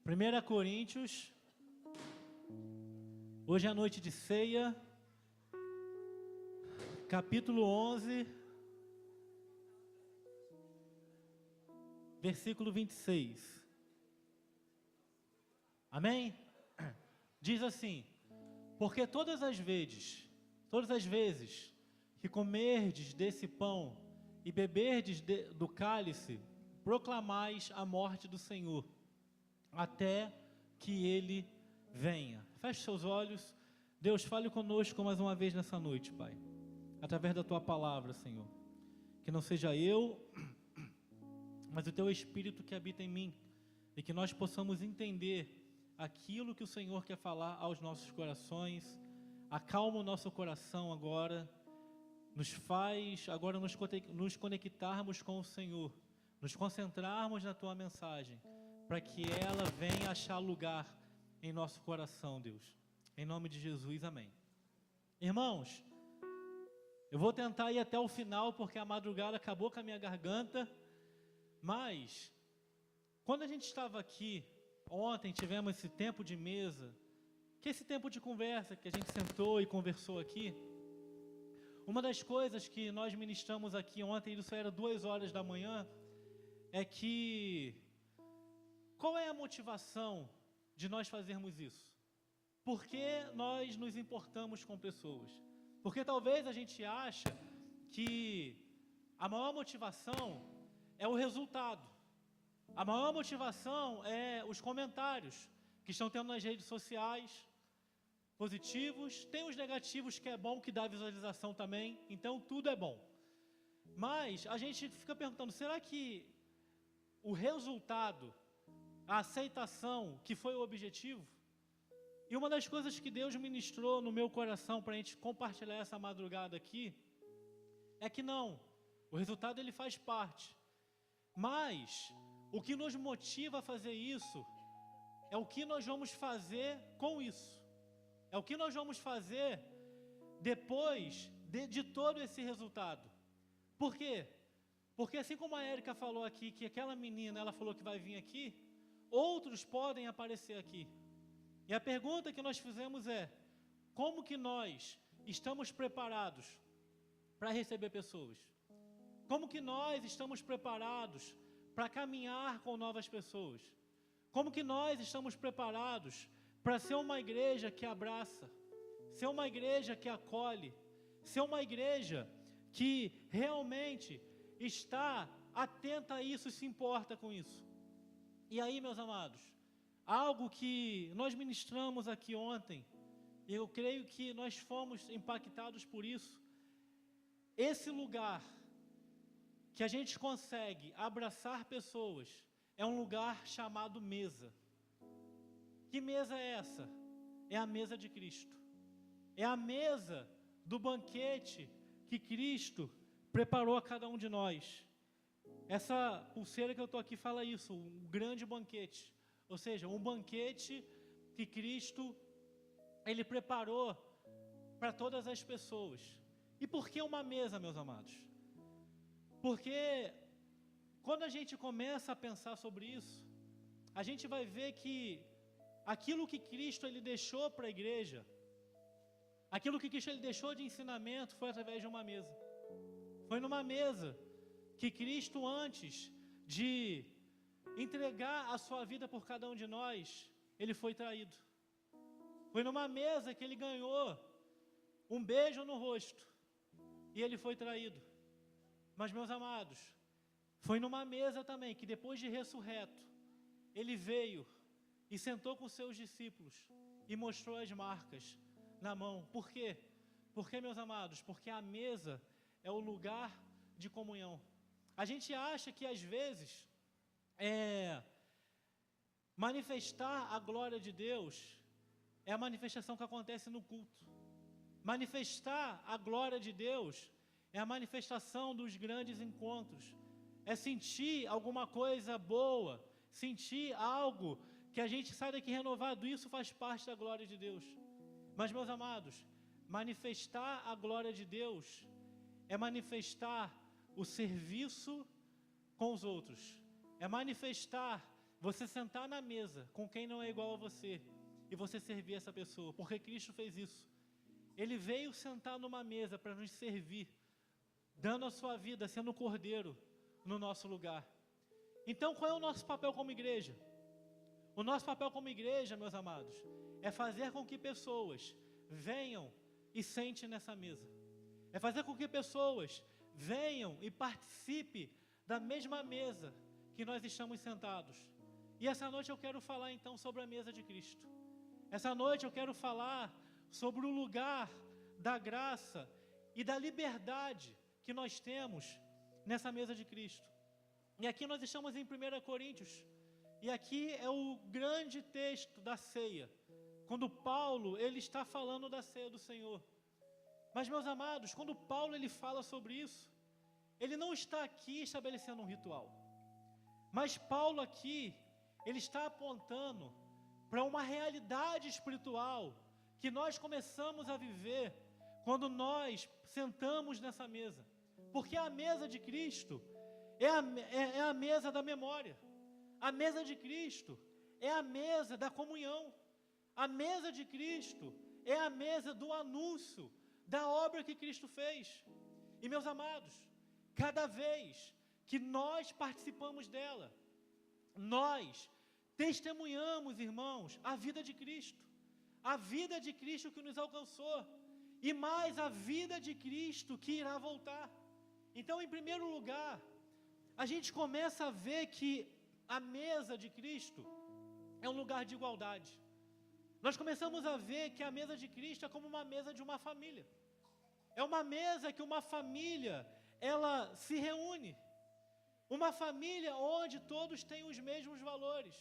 1 Coríntios, hoje é a noite de ceia, capítulo 11, versículo 26. Amém? Diz assim: porque todas as vezes que comerdes desse pão e beberdes do cálice, proclamais a morte do Senhor, até que Ele venha. Feche seus olhos. Deus, fale conosco mais uma vez nessa noite, Pai, através da Tua palavra, Senhor. Que não seja eu, mas o Teu Espírito que habita em mim, e que nós possamos entender aquilo que o Senhor quer falar aos nossos corações. Acalma o nosso coração agora, nos faz agora nos conectarmos com o Senhor, nos concentrarmos na Tua mensagem, para que ela venha achar lugar em nosso coração, Deus. Em nome de Jesus, amém. Irmãos, eu vou tentar ir até o final, porque a madrugada acabou com a minha garganta, mas quando a gente estava aqui, ontem tivemos esse tempo de mesa, que é esse tempo de conversa, que a gente sentou e conversou aqui. Uma das coisas que nós ministramos aqui ontem, isso era 2 horas da manhã, é que qual é a motivação de nós fazermos isso? Por que nós nos importamos com pessoas? Porque talvez a gente ache que a maior motivação é o resultado. A maior motivação é os comentários que estão tendo nas redes sociais, positivos. Tem os negativos, que é bom, que dá visualização também. Então tudo é bom. Mas a gente fica perguntando, será que o resultado, a aceitação, que foi o objetivo? E uma das coisas que Deus ministrou no meu coração para a gente compartilhar essa madrugada aqui, é que não, o resultado ele faz parte, mas o que nos motiva a fazer isso, é o que nós vamos fazer com isso, é o que nós vamos fazer depois de todo esse resultado. Por quê? Porque assim como a Érica falou aqui, que aquela menina, ela falou que vai vir aqui, outros podem aparecer aqui. E a pergunta que nós fizemos é: como que nós estamos preparados para receber pessoas? Como que nós estamos preparados para caminhar com novas pessoas? Como que nós estamos preparados para ser uma igreja que abraça, ser uma igreja que acolhe, ser uma igreja que realmente está atenta a isso e se importa com isso? E aí, meus amados, algo que nós ministramos aqui ontem, eu creio que nós fomos impactados por isso. Esse lugar que a gente consegue abraçar pessoas é um lugar chamado mesa. Que mesa é essa? É a mesa de Cristo. É a mesa do banquete que Cristo preparou a cada um de nós. Essa pulseira que eu estou aqui fala isso, um grande banquete. Ou seja, um banquete que Cristo, Ele preparou para todas as pessoas. E por que uma mesa, meus amados? Porque quando a gente começa a pensar sobre isso, a gente vai ver que aquilo que Cristo Ele deixou para a igreja, aquilo que Cristo Ele deixou de ensinamento, foi através de uma mesa. Foi numa mesa que Cristo, antes de entregar a sua vida por cada um de nós, Ele foi traído. Foi numa mesa que Ele ganhou um beijo no rosto e Ele foi traído. Mas, meus amados, foi numa mesa também que, depois de ressurreto, Ele veio e sentou com seus discípulos e mostrou as marcas na mão. Por quê? Porque, meus amados, porque a mesa é o lugar de comunhão. A gente acha que às vezes manifestar a glória de Deus é a manifestação que acontece no culto. Manifestar a glória de Deus é a manifestação dos grandes encontros. É sentir alguma coisa boa, sentir algo que a gente sai daqui renovado. Isso faz parte da glória de Deus. Mas, meus amados, manifestar a glória de Deus é manifestar o serviço com os outros, é manifestar você sentar na mesa com quem não é igual a você e você servir essa pessoa, porque Cristo fez isso. Ele veio sentar numa mesa para nos servir, dando a sua vida, sendo um cordeiro no nosso lugar. Então, qual é o nosso papel como igreja? O nosso papel como igreja, meus amados, é fazer com que pessoas venham e sentem nessa mesa. É fazer com que pessoas venham e participem da mesma mesa que nós estamos sentados. E essa noite eu quero falar então sobre a mesa de Cristo. Essa noite eu quero falar sobre o lugar da graça e da liberdade que nós temos nessa mesa de Cristo. E aqui nós estamos em 1 Coríntios, e aqui é o grande texto da ceia, quando Paulo, ele está falando da ceia do Senhor. Mas, meus amados, quando Paulo ele fala sobre isso, ele não está aqui estabelecendo um ritual. Mas Paulo aqui, ele está apontando para uma realidade espiritual que nós começamos a viver quando nós sentamos nessa mesa. Porque a mesa de Cristo é a mesa da memória. A mesa de Cristo é a mesa da comunhão. A mesa de Cristo é a mesa do anúncio da obra que Cristo fez. E, meus amados, cada vez que nós participamos dela, nós testemunhamos, irmãos, a vida de Cristo. A vida de Cristo que nos alcançou. E mais a vida de Cristo que irá voltar. Então, em primeiro lugar, a gente começa a ver que a mesa de Cristo é um lugar de igualdade. Nós começamos a ver que a mesa de Cristo é como uma mesa de uma família. É uma mesa que uma família, ela se reúne. Uma família onde todos têm os mesmos valores.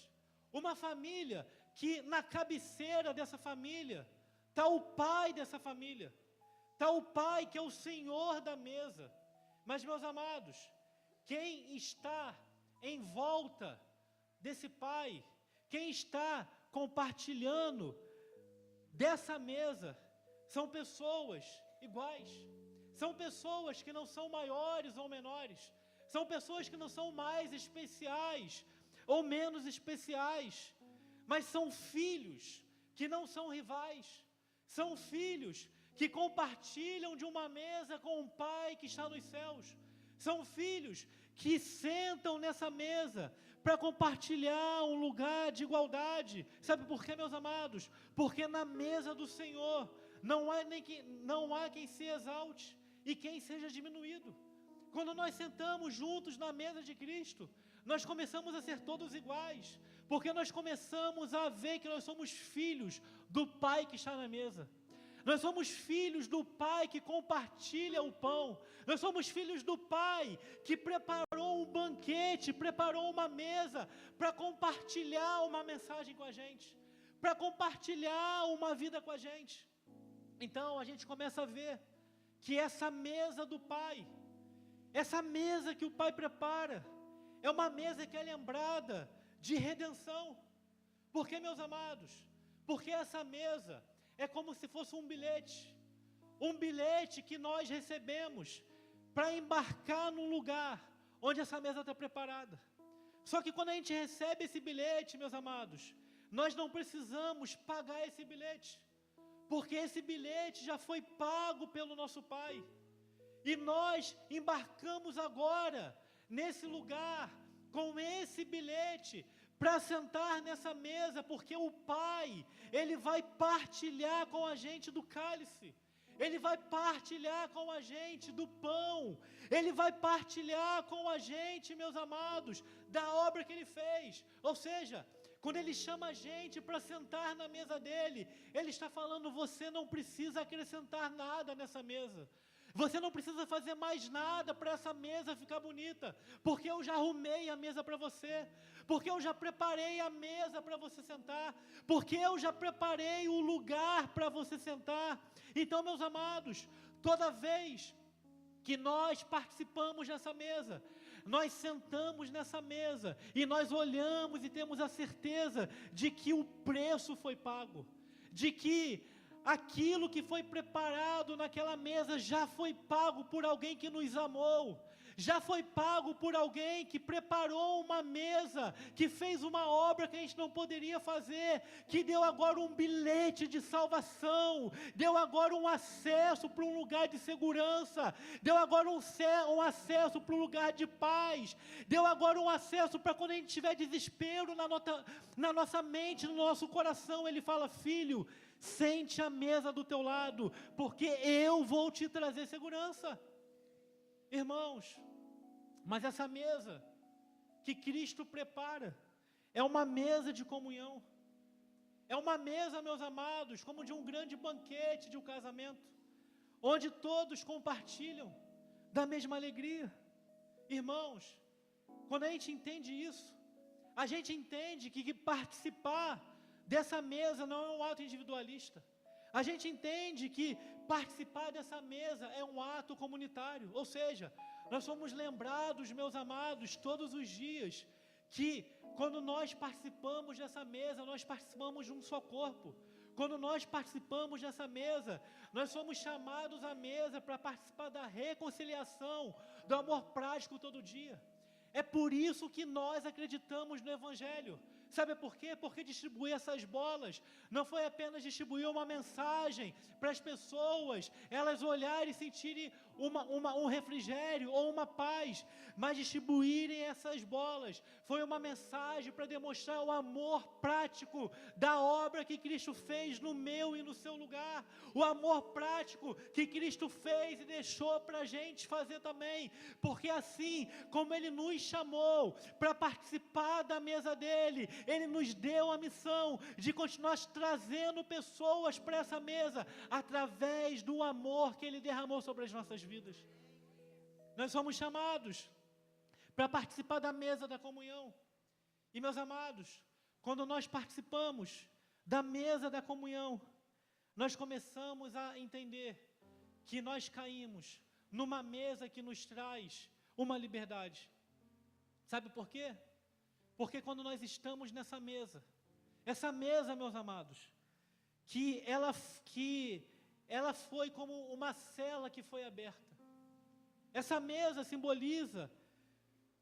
Uma família que na cabeceira dessa família está o pai dessa família. Está o pai que é o Senhor da mesa. Mas, meus amados, quem está em volta desse pai, quem está compartilhando dessa mesa, são pessoas iguais. São pessoas que não são maiores ou menores. São pessoas que não são mais especiais ou menos especiais. Mas são filhos que não são rivais. São filhos que compartilham de uma mesa com o Pai que está nos céus. São filhos que sentam nessa mesa para compartilhar um lugar de igualdade. Sabe por quê, meus amados? Porque na mesa do Senhor não há quem se exalte e quem seja diminuído. Quando nós sentamos juntos na mesa de Cristo, nós começamos a ser todos iguais, porque nós começamos a ver que nós somos filhos do Pai que está na mesa. Nós somos filhos do Pai que compartilha o pão. Nós somos filhos do Pai que preparou um banquete, preparou uma mesa para compartilhar uma mensagem com a gente, para compartilhar uma vida com a gente. Então a gente começa a ver que essa mesa do Pai, essa mesa que o Pai prepara, é uma mesa que é lembrada de redenção. Por quê, meus amados? Porque essa mesa é como se fosse um bilhete que nós recebemos para embarcar num lugar onde essa mesa está preparada. Só que quando a gente recebe esse bilhete, meus amados, nós não precisamos pagar esse bilhete, porque esse bilhete já foi pago pelo nosso Pai. E nós embarcamos agora nesse lugar com esse bilhete para sentar nessa mesa, porque o Pai, Ele vai partilhar com a gente do cálice, Ele vai partilhar com a gente do pão, Ele vai partilhar com a gente, meus amados, da obra que Ele fez. Ou seja, quando Ele chama a gente para sentar na mesa dEle, Ele está falando, você não precisa acrescentar nada nessa mesa. Você não precisa fazer mais nada para essa mesa ficar bonita, porque eu já arrumei a mesa para você, porque eu já preparei a mesa para você sentar, porque eu já preparei o lugar para você sentar. Então, meus amados, toda vez que nós participamos dessa mesa, nós sentamos nessa mesa e nós olhamos e temos a certeza de que o preço foi pago, de que aquilo que foi preparado naquela mesa já foi pago por alguém que nos amou, já foi pago por alguém que preparou uma mesa, que fez uma obra que a gente não poderia fazer, que deu agora um bilhete de salvação, deu agora um acesso para um lugar de segurança, deu agora um acesso para um lugar de paz, deu agora um acesso para quando a gente tiver desespero na nossa mente, no nosso coração. Ele fala: filho, sente à mesa do teu lado, porque eu vou te trazer segurança. Irmãos, mas essa mesa que Cristo prepara é uma mesa de comunhão, é uma mesa, meus amados, como de um grande banquete de um casamento, onde todos compartilham da mesma alegria. Irmãos, quando a gente entende isso, a gente entende que participar dessa mesa não é um ato individualista. A gente entende que participar dessa mesa é um ato comunitário, ou seja, nós somos lembrados, meus amados, todos os dias, que quando nós participamos dessa mesa, nós participamos de um só corpo. Quando nós participamos dessa mesa, nós somos chamados à mesa para participar da reconciliação, do amor prático todo dia. É por isso que nós acreditamos no Evangelho. Sabe por quê? Porque distribuir essas bolas não foi apenas distribuir uma mensagem para as pessoas, elas olharem e sentirem um refrigério ou uma paz, mas distribuírem essas bolas foi uma mensagem para demonstrar o amor prático da obra que Cristo fez no meu e no seu lugar, o amor prático que Cristo fez e deixou para a gente fazer também, porque assim como Ele nos chamou para participar da mesa dEle, Ele nos deu a missão de continuar trazendo pessoas para essa mesa, através do amor que Ele derramou sobre as nossas vidas. Nós somos chamados para participar da mesa da comunhão. E, meus amados, quando nós participamos da mesa da comunhão, nós começamos a entender que nós caímos numa mesa que nos traz uma liberdade. Sabe por quê? Porque quando nós estamos nessa mesa, essa mesa, meus amados, que ela foi como uma cela que foi aberta. Essa mesa simboliza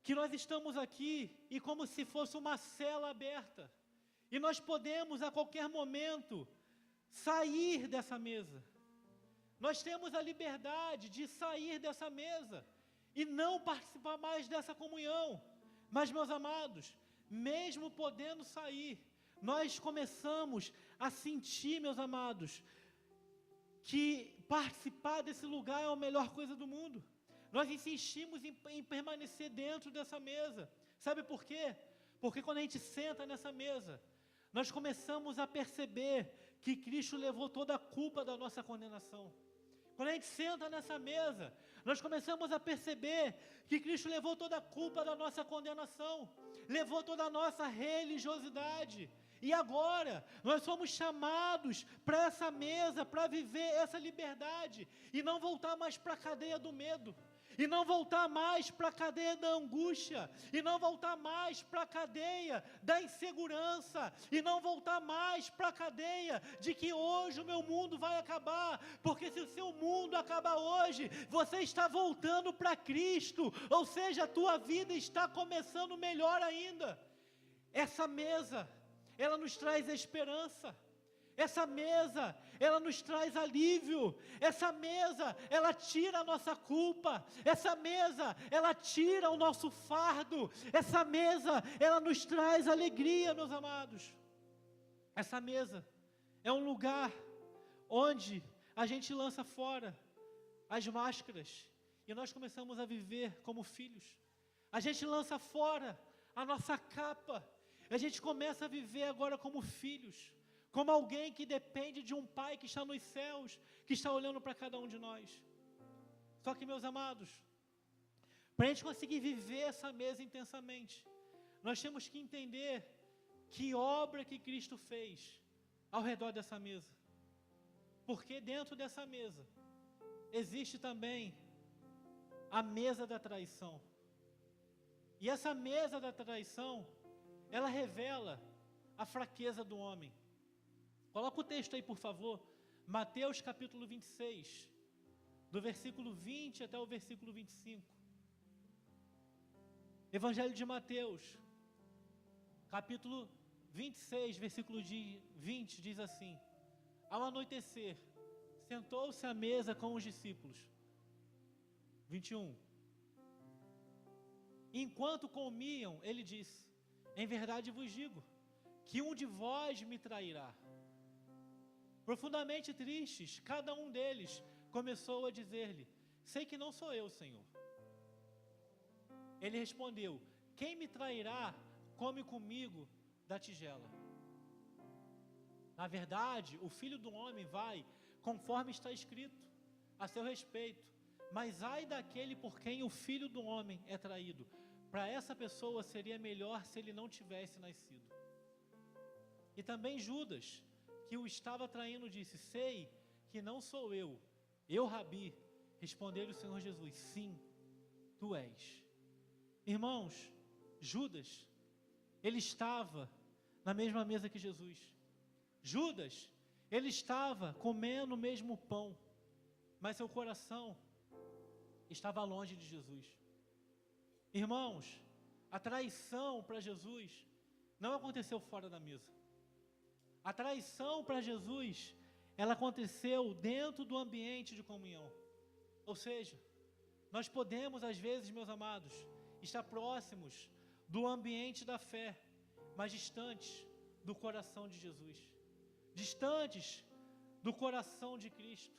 que nós estamos aqui e como se fosse uma cela aberta. E nós podemos a qualquer momento sair dessa mesa. Nós temos a liberdade de sair dessa mesa e não participar mais dessa comunhão. Mas, meus amados, mesmo podendo sair, nós começamos a sentir, meus amados, que participar desse lugar é a melhor coisa do mundo. Nós insistimos em permanecer dentro dessa mesa. Sabe por quê? Porque quando a gente senta nessa mesa, nós começamos a perceber que Cristo levou toda a culpa da nossa condenação. Quando a gente senta nessa mesa, nós começamos a perceber que Cristo levou toda a culpa da nossa condenação, levou toda a nossa religiosidade. E agora, nós somos chamados para essa mesa, para viver essa liberdade, e não voltar mais para a cadeia do medo, e não voltar mais para a cadeia da angústia, e não voltar mais para a cadeia da insegurança, e não voltar mais para a cadeia de que hoje o meu mundo vai acabar, porque se o seu mundo acabar hoje, você está voltando para Cristo, ou seja, a tua vida está começando melhor ainda. Essa mesa, ela nos traz esperança. Essa mesa, ela nos traz alívio. Essa mesa, ela tira a nossa culpa. Essa mesa, ela tira o nosso fardo. Essa mesa, ela nos traz alegria, meus amados. Essa mesa é um lugar onde a gente lança fora as máscaras e nós começamos a viver como filhos. A gente lança fora a nossa capa. A gente começa a viver agora como filhos, como alguém que depende de um pai que está nos céus, que está olhando para cada um de nós. Só que, meus amados, para a gente conseguir viver essa mesa intensamente, nós temos que entender que obra que Cristo fez ao redor dessa mesa. Porque dentro dessa mesa existe também a mesa da traição. E essa mesa da traição, ela revela a fraqueza do homem. Coloca o texto aí, por favor. Mateus capítulo 26, do versículo 20 até o versículo 25. Evangelho de Mateus, capítulo 26, versículo 20, diz assim: ao anoitecer, sentou-se à mesa com os discípulos. 21. Enquanto comiam, ele disse: em verdade vos digo, que um de vós me trairá. Profundamente tristes, cada um deles começou a dizer-lhe: sei que não sou eu, Senhor. Ele respondeu: quem me trairá, come comigo da tigela. Na verdade, o Filho do Homem vai, conforme está escrito, a seu respeito. Mas ai daquele por quem o Filho do Homem é traído. Para essa pessoa seria melhor se ele não tivesse nascido. E também Judas, que o estava traindo, disse: sei que não sou eu, Rabi. Respondeu-lhe o Senhor Jesus: sim, tu és. Irmãos, Judas, ele estava na mesma mesa que Jesus. Judas, ele estava comendo o mesmo pão, mas seu coração estava longe de Jesus. Irmãos, a traição para Jesus não aconteceu fora da mesa. A traição para Jesus, ela aconteceu dentro do ambiente de comunhão. Ou seja, nós podemos às vezes, meus amados, estar próximos do ambiente da fé, mas distantes do coração de Jesus, distantes do coração de Cristo,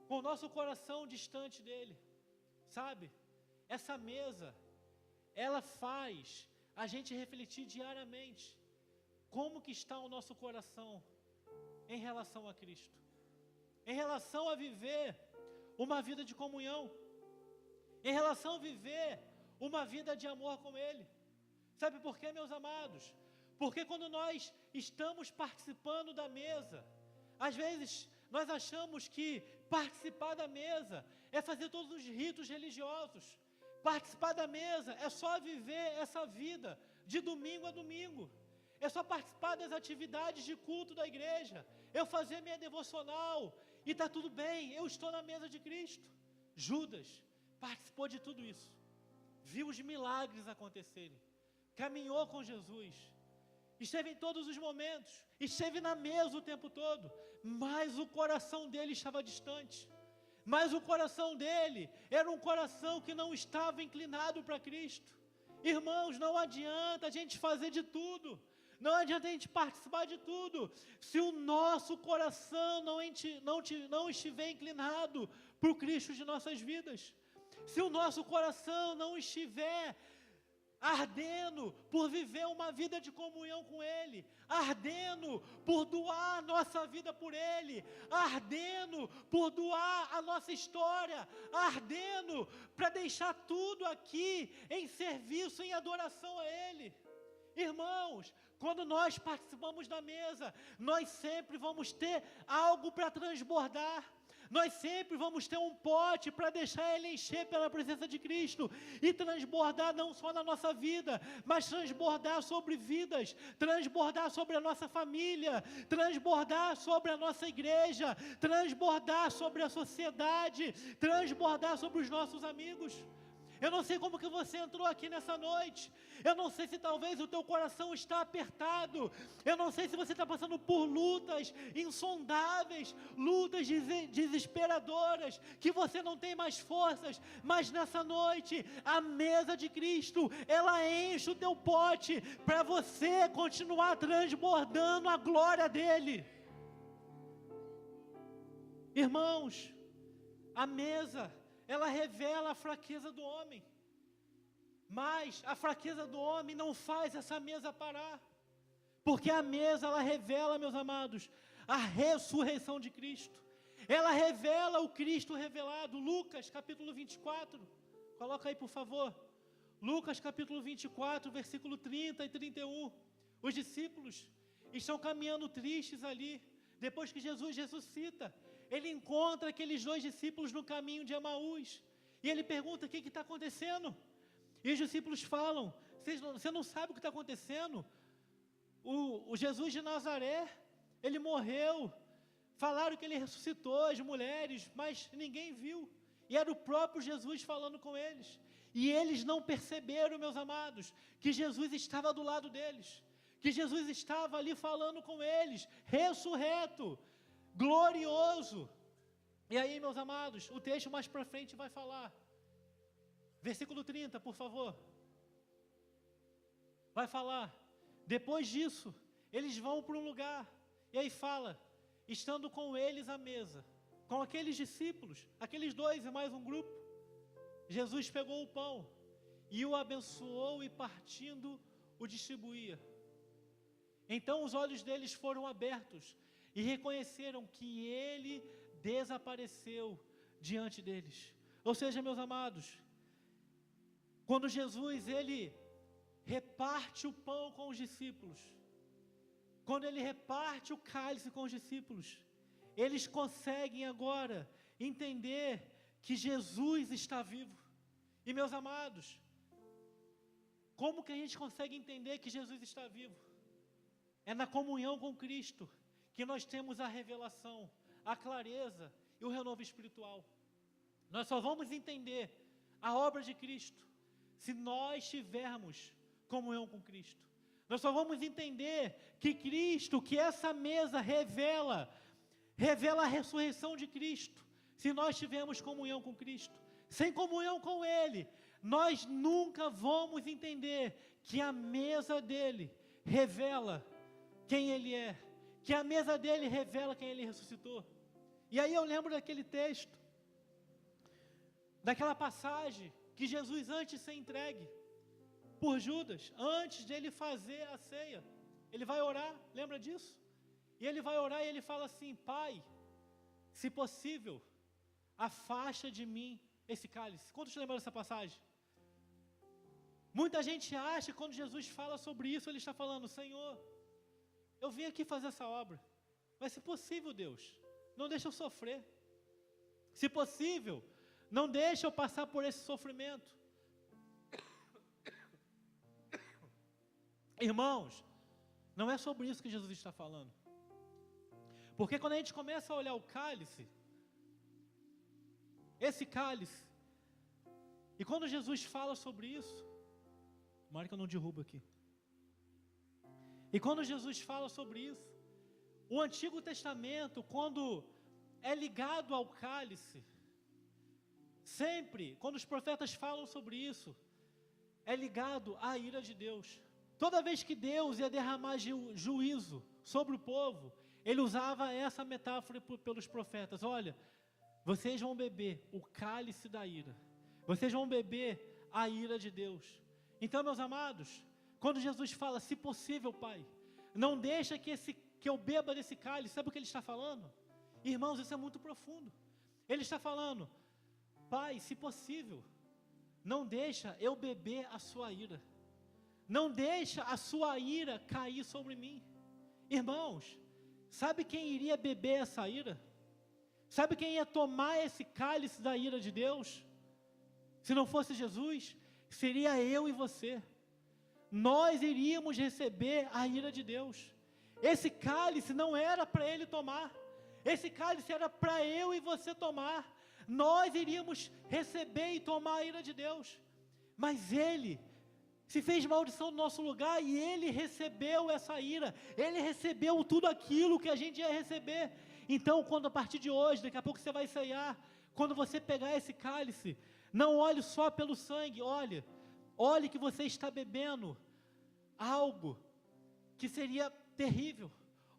com o nosso coração distante dele, sabe? Essa mesa, ela faz a gente refletir diariamente como que está o nosso coração em relação a Cristo, em relação a viver uma vida de comunhão, em relação a viver uma vida de amor com Ele. Sabe por quê, meus amados? Porque quando nós estamos participando da mesa, às vezes nós achamos que participar da mesa é fazer todos os ritos religiosos. Participar da mesa é só viver essa vida de domingo a domingo. É só participar das atividades de culto da igreja. Eu fazer minha devocional e está tudo bem, eu estou na mesa de Cristo. Judas participou de tudo isso. Viu os milagres acontecerem. Caminhou com Jesus. Esteve em todos os momentos. Esteve na mesa o tempo todo. Mas o coração dele estava distante. Mas o coração dele era um coração que não estava inclinado para Cristo. Irmãos, não adianta a gente fazer de tudo. Não adianta a gente participar de tudo, se o nosso coração não estiver inclinado para o Cristo de nossas vidas. Se o nosso coração não estiver ardendo por viver uma vida de comunhão com Ele, ardendo por doar a nossa vida por Ele, ardendo por doar a nossa história, ardendo para deixar tudo aqui em serviço, em adoração a Ele. Irmãos, quando nós participamos da mesa, nós sempre vamos ter algo para transbordar. Nós sempre vamos ter um pote para deixar ele encher pela presença de Cristo e transbordar não só na nossa vida, mas transbordar sobre vidas, transbordar sobre a nossa família, transbordar sobre a nossa igreja, transbordar sobre a sociedade, transbordar sobre os nossos amigos. Eu não sei como que você entrou aqui nessa noite. Eu não sei se talvez o teu coração está apertado. Eu não sei se você está passando por lutas insondáveis, lutas desesperadoras, que você não tem mais forças. Mas nessa noite, a mesa de Cristo, ela enche o teu pote para você continuar transbordando a glória dEle. Irmãos, a mesa, ela revela a fraqueza do homem. Mas a fraqueza do homem não faz essa mesa parar. Porque a mesa, ela revela, meus amados, a ressurreição de Cristo. Ela revela o Cristo revelado. Lucas capítulo 24. Coloca aí, por favor. Lucas capítulo 24, versículo 30 e 31. Os discípulos estão caminhando tristes ali. Depois que Jesus ressuscita, ele encontra aqueles dois discípulos no caminho de Emaús. E ele pergunta: o que está acontecendo? E os discípulos falam: você não sabe o que está acontecendo? O Jesus de Nazaré, ele morreu. Falaram que ele ressuscitou as mulheres, mas ninguém viu. E era o próprio Jesus falando com eles. E eles não perceberam, meus amados, que Jesus estava do lado deles, que Jesus estava ali falando com eles, ressurreto, glorioso. E aí, meus amados, o texto mais para frente vai falar, versículo 30, por favor, vai falar, depois disso, eles vão para um lugar, e aí fala, estando com eles à mesa, com aqueles discípulos, aqueles dois e mais um grupo, Jesus pegou o pão, e o abençoou e partindo, o distribuía. Então os olhos deles foram abertos, e reconheceram que ele desapareceu diante deles. Ou seja, meus amados, quando Jesus, ele reparte o pão com os discípulos, quando ele reparte o cálice com os discípulos, eles conseguem agora entender que Jesus está vivo. E meus amados, como que a gente consegue entender que Jesus está vivo? É na comunhão com Cristo que nós temos a revelação, a clareza e o renovo espiritual. Nós só vamos entender a obra de Cristo se nós tivermos comunhão com Cristo. Nós só vamos entender que Cristo, que essa mesa revela a ressurreição de Cristo, se nós tivermos comunhão com Cristo. Sem comunhão com Ele, nós nunca vamos entender que a mesa dele revela quem Ele é, que a mesa dele revela quem Ele ressuscitou. E aí eu lembro daquele texto, daquela passagem, que Jesus, antes de ser entregue por Judas, antes de ele fazer a ceia, ele vai orar, lembra disso? E ele vai orar e ele fala assim, Pai, se possível, afasta de mim esse cálice. Quantos lembram dessa passagem? Muita gente acha que quando Jesus fala sobre isso, ele está falando, Senhor, eu vim aqui fazer essa obra, mas se possível, Deus, não deixa eu sofrer. Se possível, não deixa eu passar por esse sofrimento. Irmãos, não é sobre isso que Jesus está falando. Porque quando a gente começa a olhar o cálice, esse cálice, e quando Jesus fala sobre isso, tomara que eu não derrubo aqui. E quando Jesus fala sobre isso, o Antigo Testamento, quando é ligado ao cálice, sempre, quando os profetas falam sobre isso, é ligado à ira de Deus. Toda vez que Deus ia derramar juízo sobre o povo, ele usava essa metáfora pelos profetas. Olha, vocês vão beber o cálice da ira. Vocês vão beber a ira de Deus. Então, meus amados, quando Jesus fala, se possível, Pai, não deixa que eu beba desse cálice, sabe o que ele está falando? Irmãos, isso é muito profundo. Ele está falando, Pai, se possível, não deixa eu beber a sua ira. Não deixa a sua ira cair sobre mim. Irmãos, sabe quem iria beber essa ira? Sabe quem ia tomar esse cálice da ira de Deus? Se não fosse Jesus, seria eu e você. Nós iríamos receber a ira de Deus. Esse cálice não era para ele tomar. Esse cálice era para eu e você tomar. Nós iríamos receber e tomar a ira de Deus. Mas ele se fez maldição no nosso lugar e ele recebeu essa ira. Ele recebeu tudo aquilo que a gente ia receber. Então, quando a partir de hoje, daqui a pouco você vai ceiar, quando você pegar esse cálice, não olhe só pelo sangue, olhe que você está bebendo algo que seria terrível.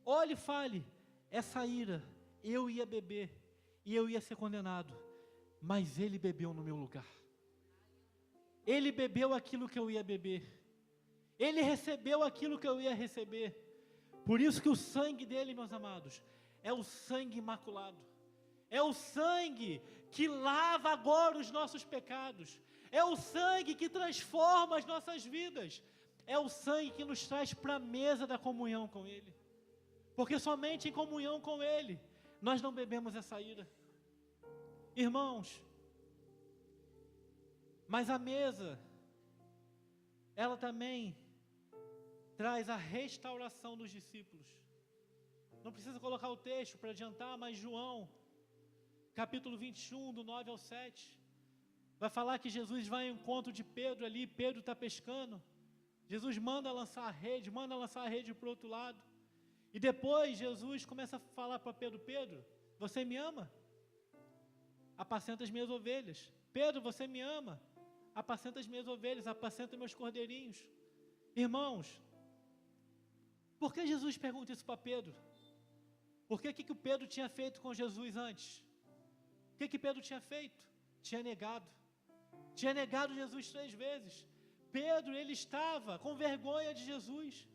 Olhe e fale, essa ira eu ia beber e eu ia ser condenado, mas ele bebeu no meu lugar. Ele bebeu aquilo que eu ia beber. Ele recebeu aquilo que eu ia receber. Por isso que o sangue dele, meus amados, é o sangue imaculado. É o sangue que lava agora os nossos pecados. É o sangue que transforma as nossas vidas. É o sangue que nos traz para a mesa da comunhão com Ele. Porque somente em comunhão com Ele, nós não bebemos essa ira. Irmãos, mas a mesa, ela também traz a restauração dos discípulos. Não precisa colocar o texto para adiantar, mas João, capítulo 21, do 9 ao 7, Vai falar que Jesus vai ao encontro de Pedro ali, Pedro está pescando. Jesus manda lançar a rede para o outro lado. E depois Jesus começa a falar para Pedro: Pedro, você me ama? Apacenta as minhas ovelhas. Pedro, você me ama? Apacenta as minhas ovelhas, apacenta meus cordeirinhos. Irmãos, por que Jesus pergunta isso para Pedro? Porque o que o Pedro tinha feito com Jesus antes? O que Pedro tinha feito? Tinha negado Jesus 3 vezes. Pedro, ele estava com vergonha de Jesus,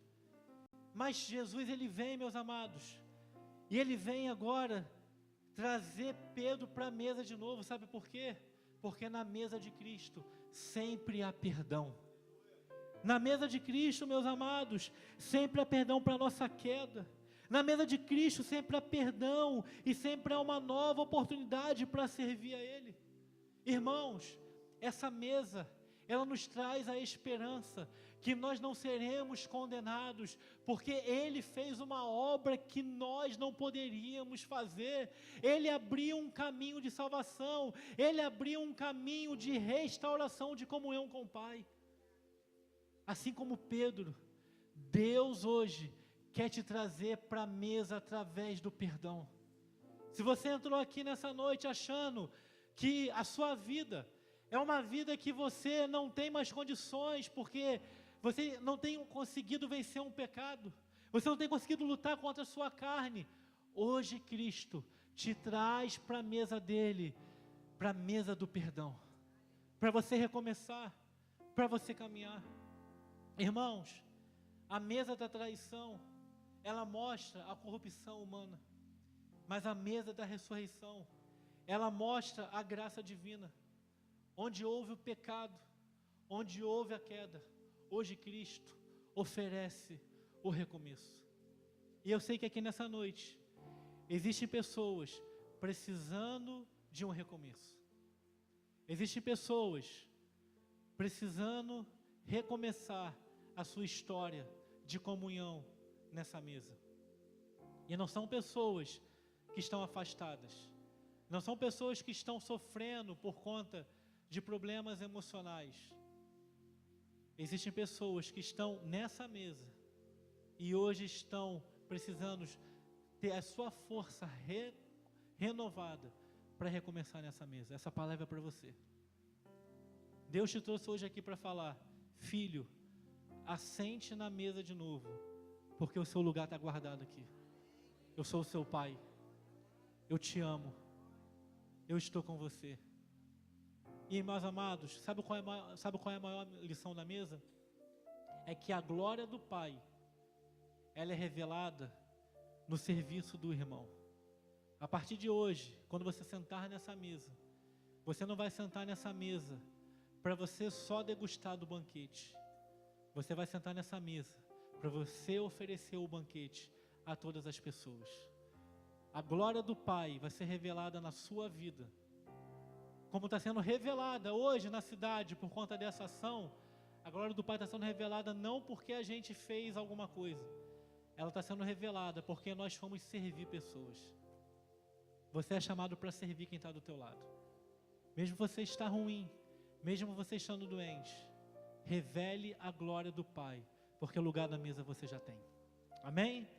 mas Jesus, ele vem, meus amados, e ele vem agora trazer Pedro para a mesa de novo. Sabe por quê? Porque na mesa de Cristo sempre há perdão. Na mesa de Cristo, meus amados, sempre há perdão para a nossa queda. Na mesa de Cristo sempre há perdão e sempre há uma nova oportunidade para servir a Ele. Irmãos, essa mesa, ela nos traz a esperança que nós não seremos condenados, porque Ele fez uma obra que nós não poderíamos fazer. Ele abriu um caminho de salvação, Ele abriu um caminho de restauração, de comunhão com o Pai. Assim como Pedro, Deus hoje quer te trazer para a mesa através do perdão. Se você entrou aqui nessa noite achando que a sua vida é uma vida que você não tem mais condições, porque você não tem conseguido vencer um pecado, você não tem conseguido lutar contra a sua carne, hoje Cristo te traz para a mesa dele, para a mesa do perdão, para você recomeçar, para você caminhar. Irmãos, a mesa da traição, ela mostra a corrupção humana, mas a mesa da ressurreição, ela mostra a graça divina. Onde houve o pecado, onde houve a queda, hoje Cristo oferece o recomeço. E eu sei que aqui nessa noite, existem pessoas precisando de um recomeço. Existem pessoas precisando recomeçar a sua história de comunhão nessa mesa. E não são pessoas que estão afastadas, não são pessoas que estão sofrendo por conta de problemas emocionais. Existem pessoas que estão nessa mesa e hoje estão precisando ter a sua força renovada para recomeçar nessa mesa. Essa palavra é para você. Deus te trouxe hoje aqui para falar: filho, assente na mesa de novo, porque o seu lugar está guardado aqui. Eu sou o seu pai, eu te amo, eu estou com você. E, meus amados, sabe qual é a maior lição da mesa? É que a glória do Pai, ela é revelada no serviço do irmão. A partir de hoje, quando você sentar nessa mesa, você não vai sentar nessa mesa para você só degustar do banquete. Você vai sentar nessa mesa para você oferecer o banquete a todas as pessoas. A glória do Pai vai ser revelada na sua vida, como está sendo revelada hoje na cidade por conta dessa ação. A glória do Pai está sendo revelada não porque a gente fez alguma coisa, ela está sendo revelada porque nós fomos servir pessoas. Você é chamado para servir quem está do teu lado. Mesmo você estar ruim, mesmo você estando doente, revele a glória do Pai, porque lugar na mesa você já tem. Amém?